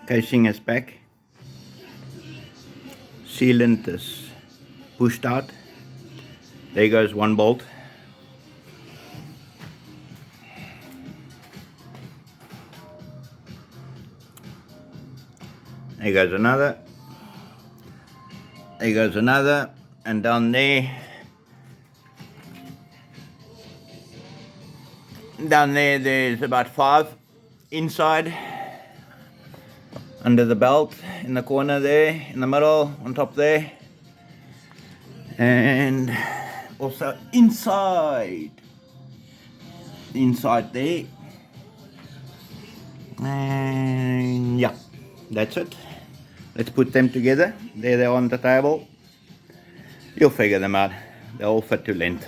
Casing is back. Sealant is pushed out. There goes one bolt. There goes another. There goes another. And down there, there's about 5 inside, under the belt, in the corner there, in the middle, on top there, and also inside there. And yeah, that's it. Let's put them together. There they are on the table. You'll figure them out. They all fit to length.